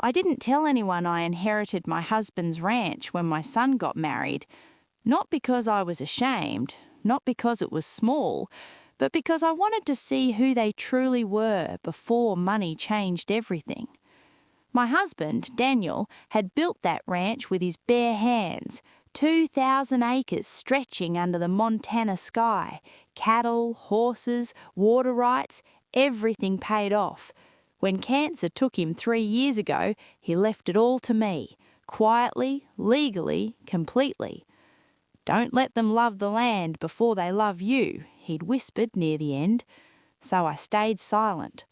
I didn't tell anyone I inherited my husband's ranch when my son got married, not because I was ashamed, not because it was small, but because I wanted to see who they truly were before money changed everything. My husband, Daniel, had built that ranch with his bare hands, 2,000 acres stretching under the Montana sky, cattle, horses, water rights, everything paid off. When cancer took him 3 years ago, he left it all to me, quietly, legally, completely. "Don't let them love the land before they love you," he'd whispered near the end. So I stayed silent.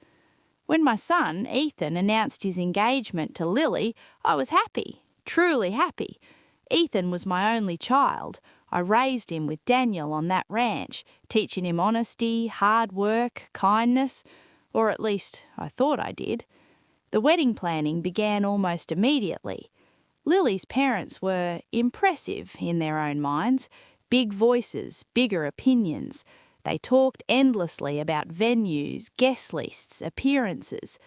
When my son, Ethan, announced his engagement to Lily, I was happy, truly happy. Ethan was my only child. I raised him with Daniel on that ranch, teaching him honesty, hard work, kindness, or at least I thought I did. The wedding planning began almost immediately. Lily's parents were impressive in their own minds, big voices, bigger opinions. They talked endlessly about venues, guest lists, appearances.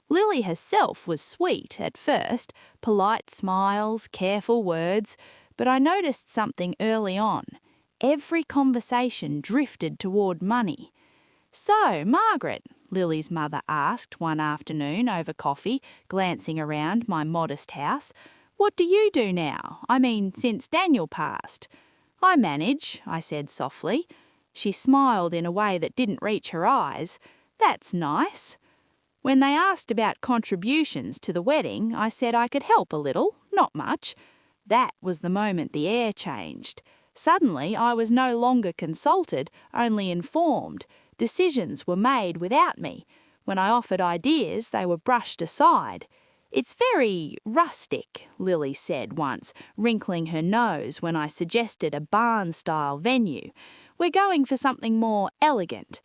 Lily herself was sweet at first, polite smiles, careful words, but I noticed something early on. Every conversation drifted toward money. "So, Margaret," Lily's mother asked one afternoon over coffee, glancing around my modest house, "what do you do now? I mean, since Daniel passed?" "I manage," I said softly. She smiled in a way that didn't reach her eyes. "That's nice." When they asked about contributions to the wedding, I said I could help a little, not much. That was the moment the air changed. Suddenly, I was no longer consulted, only informed. Decisions were made without me. When I offered ideas, they were brushed aside. "It's very rustic," Lily said once, wrinkling her nose when I suggested a barn-style venue. "We're going for something more elegant."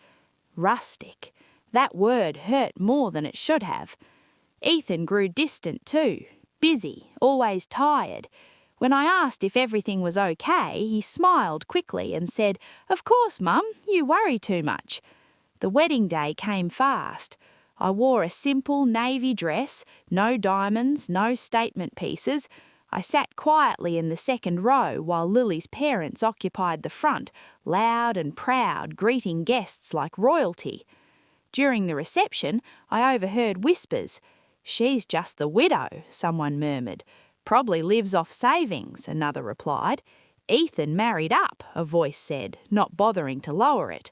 Rustic. That word hurt more than it should have. Ethan grew distant too, busy, always tired. When I asked if everything was okay, he smiled quickly and said, "Of course, Mum, you worry too much." The wedding day came fast. I wore a simple navy dress, no diamonds, no statement pieces. I sat quietly in the second row while Lily's parents occupied the front, loud and proud, greeting guests like royalty. During the reception, I overheard whispers. "She's just the widow," someone murmured. "Probably lives off savings," another replied. "Ethan married up," a voice said, not bothering to lower it.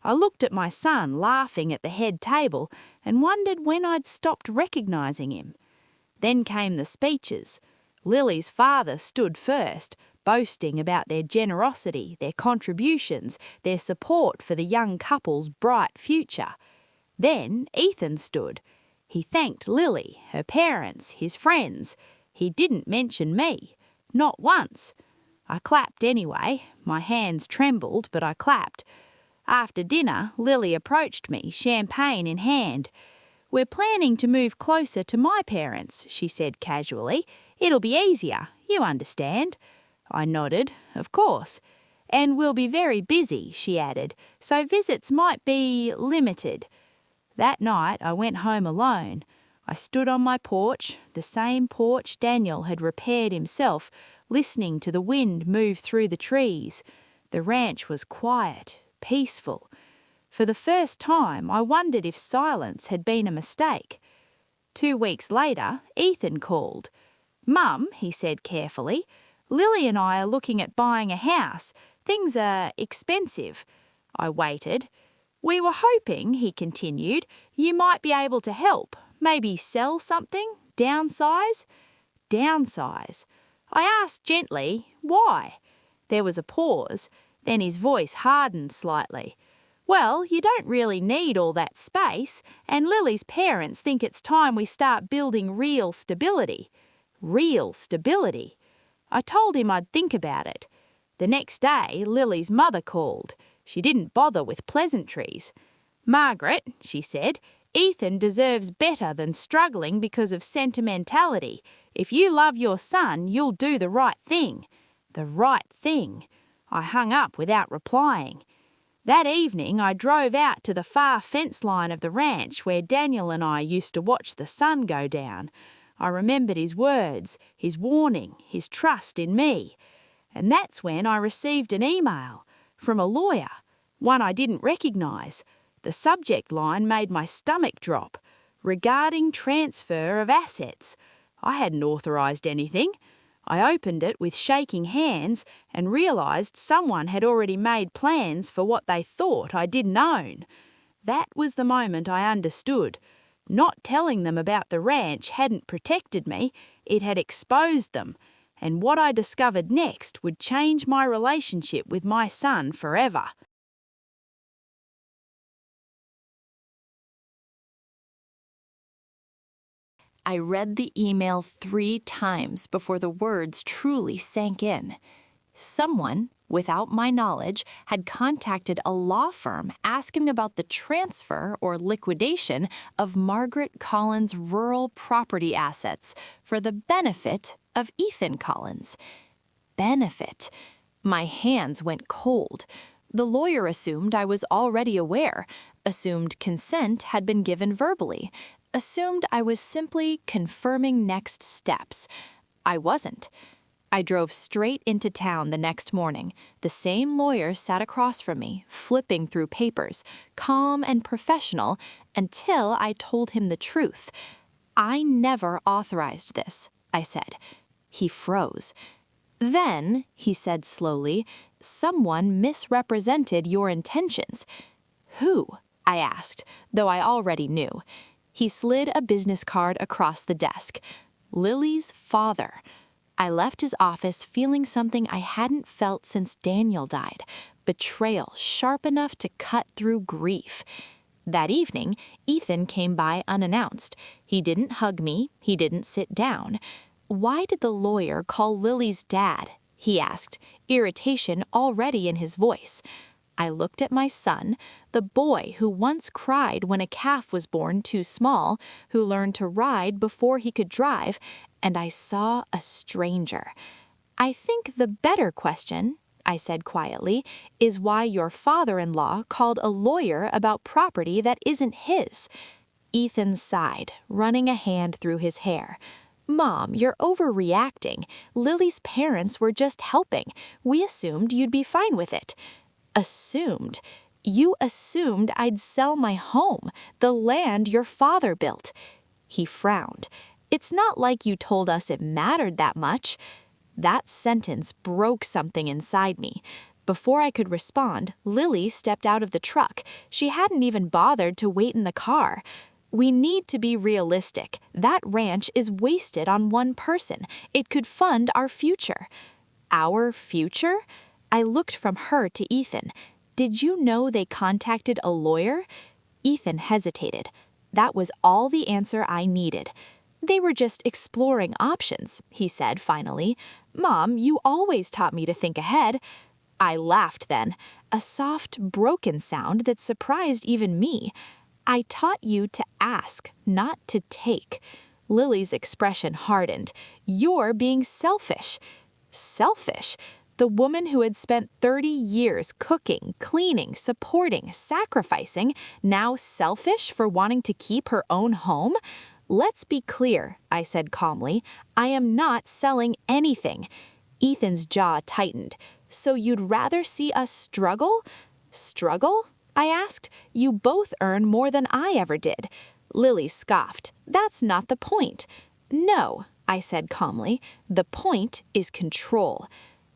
I looked at my son laughing at the head table and wondered when I'd stopped recognising him. Then came the speeches. Lily's father stood first, boasting about their generosity, their contributions, their support for the young couple's bright future. Then Ethan stood. He thanked Lily, her parents, his friends. He didn't mention me. Not once. I clapped anyway. My hands trembled, but I clapped. After dinner, Lily approached me, champagne in hand. "We're planning to move closer to my parents," she said casually. "It'll be easier, you understand." I nodded. "Of course." "And we'll be very busy," she added, "so visits might be limited." That night I went home alone. I stood on my porch, the same porch Daniel had repaired himself, listening to the wind move through the trees. The ranch was quiet, peaceful. For the first time, I wondered if silence had been a mistake. 2 weeks later, Ethan called. "Mum," he said carefully, "Lily and I are looking at buying a house. Things are expensive." I waited. "We were hoping," he continued, "you might be able to help. Maybe sell something? Downsize?" Downsize. I asked gently, "Why?" There was a pause. Then his voice hardened slightly. "Well, you don't really need all that space, and Lily's parents think it's time we start building real stability." Real stability. I told him I'd think about it. The next day, Lily's mother called. She didn't bother with pleasantries. "Margaret," she said, "Ethan deserves better than struggling because of sentimentality. If you love your son, you'll do the right thing." The right thing. I hung up without replying. That evening, I drove out to the far fence line of the ranch where Daniel and I used to watch the sun go down. I remembered his words, his warning, his trust in me. And that's when I received an email from a lawyer, one I didn't recognise. The subject line made my stomach drop. Regarding transfer of assets. I hadn't authorised anything. I opened it with shaking hands and realised someone had already made plans for what they thought I didn't own. That was the moment I understood. Not telling them about the ranch hadn't protected me, it had exposed them. And what I discovered next would change my relationship with my son forever. I read the email 3 times before the words truly sank in. Someone, without my knowledge, had contacted a law firm asking about the transfer or liquidation of Margaret Collins' rural property assets for the benefit of Ethan Collins. Benefit. My hands went cold. The lawyer assumed I was already aware, assumed consent had been given verbally, assumed I was simply confirming next steps. I wasn't. I drove straight into town the next morning. The same lawyer sat across from me, flipping through papers, calm and professional, until I told him the truth. I never authorized this, I said. He froze. Then, he said slowly, someone misrepresented your intentions. Who? I asked, though I already knew. He slid a business card across the desk. Lily's father. I left his office feeling something I hadn't felt since Daniel died. Betrayal sharp enough to cut through grief. That evening, Ethan came by unannounced. He didn't hug me. He didn't sit down. Why did the lawyer call Lily's dad? He asked, irritation already in his voice. I looked at my son, the boy who once cried when a calf was born too small, who learned to ride before he could drive, and I saw a stranger. I think the better question, I said quietly, is why your father-in-law called a lawyer about property that isn't his. Ethan sighed, running a hand through his hair. Mom, you're overreacting. Lily's parents were just helping. We assumed you'd be fine with it. Assumed? You assumed I'd sell my home, the land your father built. He frowned. It's not like you told us it mattered that much. That sentence broke something inside me. Before I could respond, Lily stepped out of the truck. She hadn't even bothered to wait in the car. We need to be realistic. That ranch is wasted on one person. It could fund our future. Our future? I looked from her to Ethan. Did you know they contacted a lawyer? Ethan hesitated. That was all the answer I needed. They were just exploring options, he said finally. Mom, you always taught me to think ahead. I laughed then, a soft, broken sound that surprised even me. I taught you to ask, not to take. Lily's expression hardened. You're being selfish. Selfish? The woman who had spent 30 years cooking, cleaning, supporting, sacrificing, now selfish for wanting to keep her own home? Let's be clear, I said calmly. I am not selling anything. Ethan's jaw tightened. So you'd rather see us struggle? Struggle? I asked. You both earn more than I ever did. Lily scoffed. That's not the point. No, I said calmly. The point is control.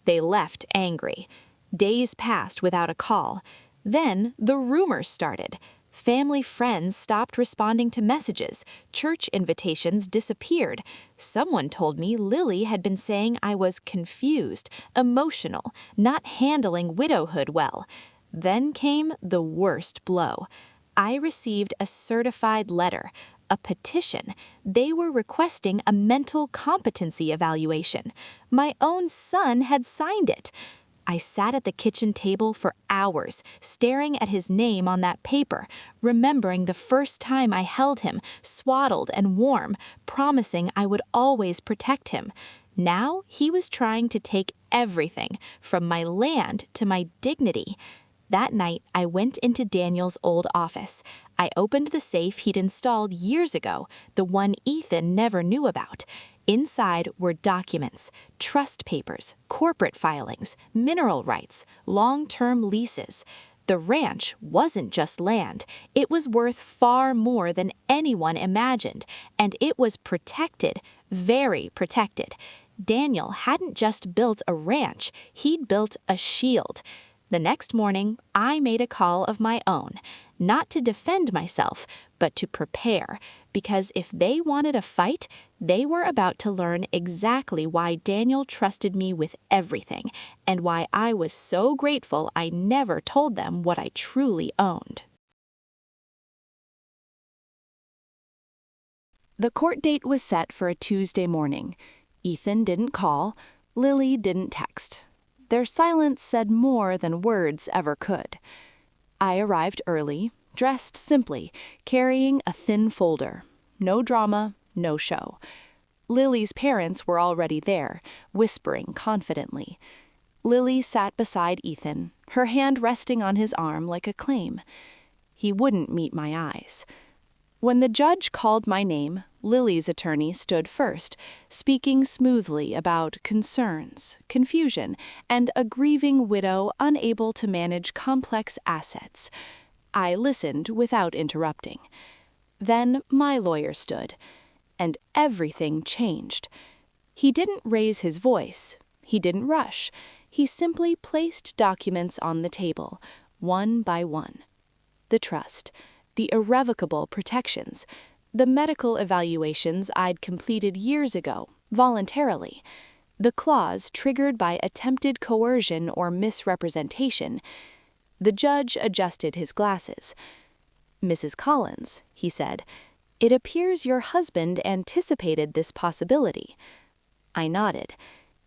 They left angry. Days passed without a call. Then the rumors started. Family friends stopped responding to messages. Church invitations disappeared. Someone told me Lily had been saying I was confused, emotional, not handling widowhood well. Then came the worst blow. I received a certified letter, a petition. They were requesting a mental competency evaluation. My own son had signed it. I sat at the kitchen table for hours, staring at his name on that paper, remembering the first time I held him, swaddled and warm, promising I would always protect him. Now he was trying to take everything, from my land to my dignity. That night, I went into Daniel's old office. I opened the safe he'd installed years ago, the one Ethan never knew about. Inside were documents, trust papers, corporate filings, mineral rights, long-term leases. The ranch wasn't just land. It was worth far more than anyone imagined, and it was protected, very protected. Daniel hadn't just built a ranch, he'd built a shield. The next morning, I made a call of my own, not to defend myself, but to prepare, because if they wanted a fight, they were about to learn exactly why Daniel trusted me with everything, and why I was so grateful I never told them what I truly owned. The court date was set for a Tuesday morning. Ethan didn't call. Lily didn't text. Their silence said more than words ever could. I arrived early, dressed simply, carrying a thin folder. No drama, no show. Lily's parents were already there, whispering confidently. Lily sat beside Ethan, her hand resting on his arm like a claim. He wouldn't meet my eyes. When the judge called my name, Lily's attorney stood first, speaking smoothly about concerns, confusion, and a grieving widow unable to manage complex assets. I listened without interrupting. Then my lawyer stood, and everything changed. He didn't raise his voice. He didn't rush. He simply placed documents on the table, one by one. The trust, the irrevocable protections, the medical evaluations I'd completed years ago, voluntarily, the clause triggered by attempted coercion or misrepresentation. The judge adjusted his glasses. "Mrs. Collins," he said, "it appears your husband anticipated this possibility." I nodded.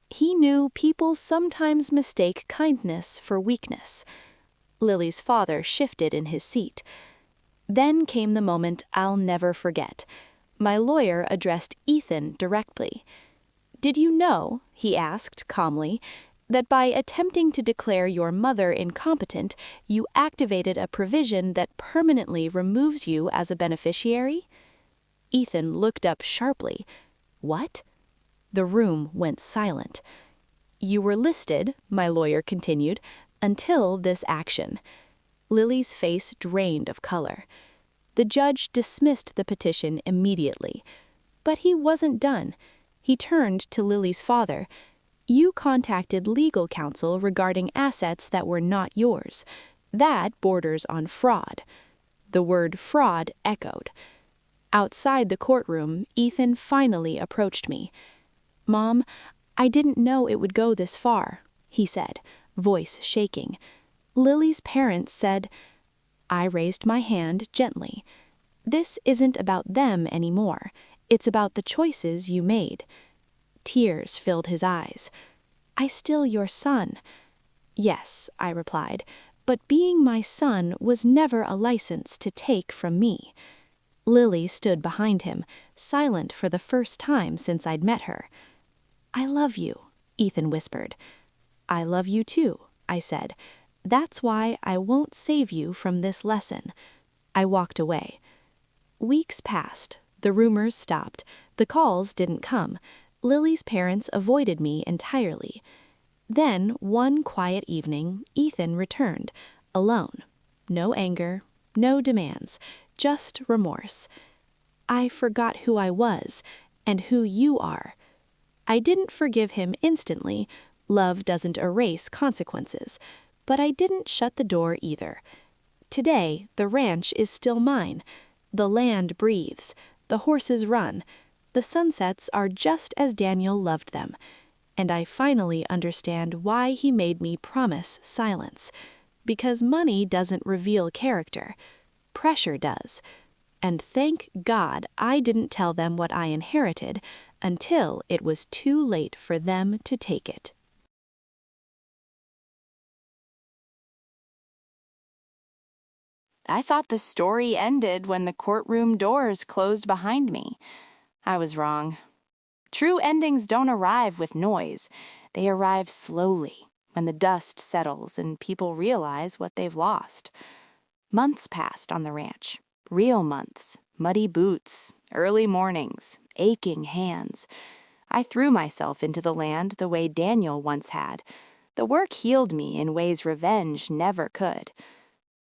He knew people sometimes mistake kindness for weakness. Lily's father shifted in his seat. Then came the moment I'll never forget. My lawyer addressed Ethan directly. "Did you know," he asked calmly, "that by attempting to declare your mother incompetent, you activated a provision that permanently removes you as a beneficiary?" Ethan looked up sharply. "What?" The room went silent. "You were listed," my lawyer continued, "until this action." Lily's face drained of color. The judge dismissed the petition immediately. But he wasn't done. He turned to Lily's father. "You contacted legal counsel regarding assets that were not yours. That borders on fraud." The word fraud echoed. Outside the courtroom, Ethan finally approached me. "Mom, I didn't know it would go this far," he said, voice shaking. "Lily's parents said—" I raised my hand gently. "This isn't about them anymore. It's about the choices you made." Tears filled his eyes. "I still your son." "Yes," I replied, "but being my son was never a license to take from me." Lily stood behind him, silent for the first time since I'd met her. "I love you," Ethan whispered. "I love you too," I said. "That's why I won't save you from this lesson." I walked away. Weeks passed. The rumors stopped. The calls didn't come. Lily's parents avoided me entirely. Then, one quiet evening, Ethan returned, alone. No anger, no demands, just remorse. "I forgot who I was, and who you are." I didn't forgive him instantly. Love doesn't erase consequences. But I didn't shut the door either. Today, the ranch is still mine. The land breathes. The horses run. The sunsets are just as Daniel loved them. And I finally understand why he made me promise silence. Because money doesn't reveal character. Pressure does. And thank God I didn't tell them what I inherited until it was too late for them to take it. I thought the story ended when the courtroom doors closed behind me. I was wrong. True endings don't arrive with noise. They arrive slowly, when the dust settles and people realize what they've lost. Months passed on the ranch, real months, muddy boots, early mornings, aching hands. I threw myself into the land the way Daniel once had. The work healed me in ways revenge never could.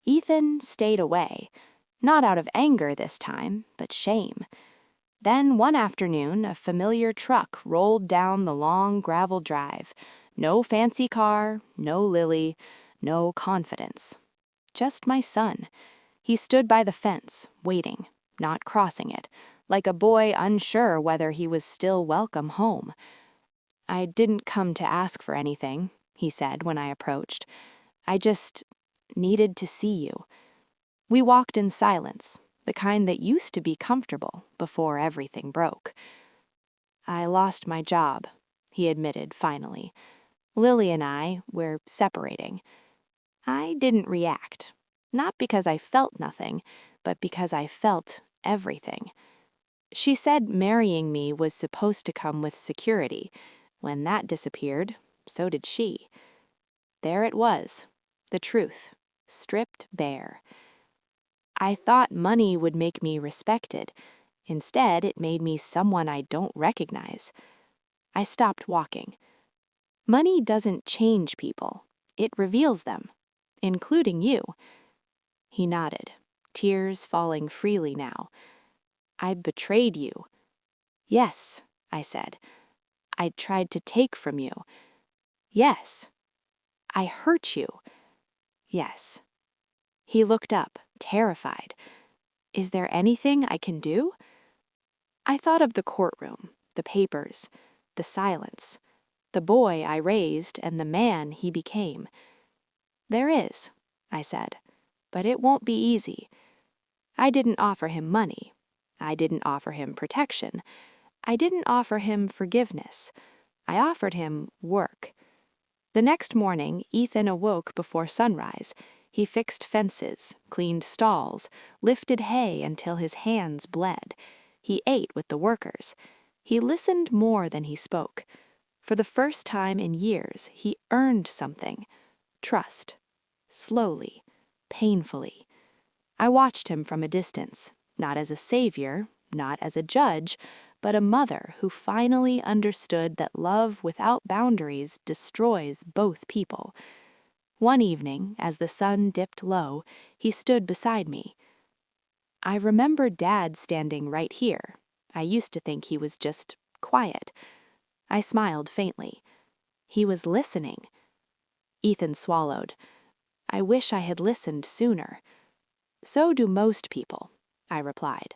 Ethan stayed away, not out of anger this time, but shame. Then one afternoon, a familiar truck rolled down the long gravel drive. No fancy car, no Lily, no confidence. Just my son. He stood by the fence, waiting, not crossing it, like a boy unsure whether he was still welcome home. "I didn't come to ask for anything," he said when I approached. "I just needed to see you." We walked in silence, the kind that used to be comfortable before everything broke. "I lost my job," he admitted finally. "Lily and we're separating." I didn't react, not because I felt nothing, but because I felt everything. She said marrying me was supposed to come with security. When that disappeared, so did she. There it was, the truth, stripped bare. I thought money would make me respected. Instead, it made me someone I don't recognize. I stopped walking. Money doesn't change people. It reveals them, including you. He nodded, tears falling freely now. "I betrayed you." "Yes," I said. "I tried to take from you." "Yes." "I hurt you." "Yes." He looked up, terrified. "Is there anything I can do?" I thought of the courtroom, the papers, the silence, the boy I raised and the man he became. "There is," I said, "but it won't be easy." I didn't offer him money. I didn't offer him protection. I didn't offer him forgiveness. I offered him work. The next morning, Ethan awoke before sunrise. He fixed fences, cleaned stalls, lifted hay until his hands bled. He ate with the workers. He listened more than he spoke. For the first time in years, he earned something. Trust. Slowly, painfully. I watched him from a distance, not as a savior, not as a judge, but a mother who finally understood that love without boundaries destroys both people. One evening, as the sun dipped low, he stood beside me. "I remember Dad standing right here. I used to think he was just quiet." I smiled faintly. He was listening. Ethan swallowed. "I wish I had listened sooner." "So do most people," I replied.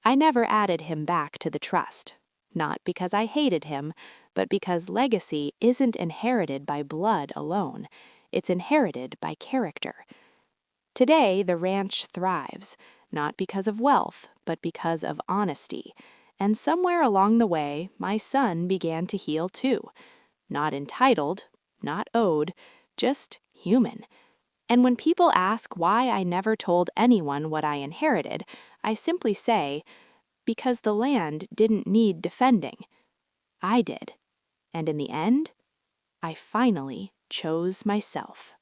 I never added him back to the trust, not because I hated him, but because legacy isn't inherited by blood alone. It's inherited by character. Today, the ranch thrives, not because of wealth, but because of honesty. And somewhere along the way, my son began to heal too. Not entitled, not owed, just human. And when people ask why I never told anyone what I inherited, I simply say, because the land didn't need defending. I did. And in the end, I finally chose myself.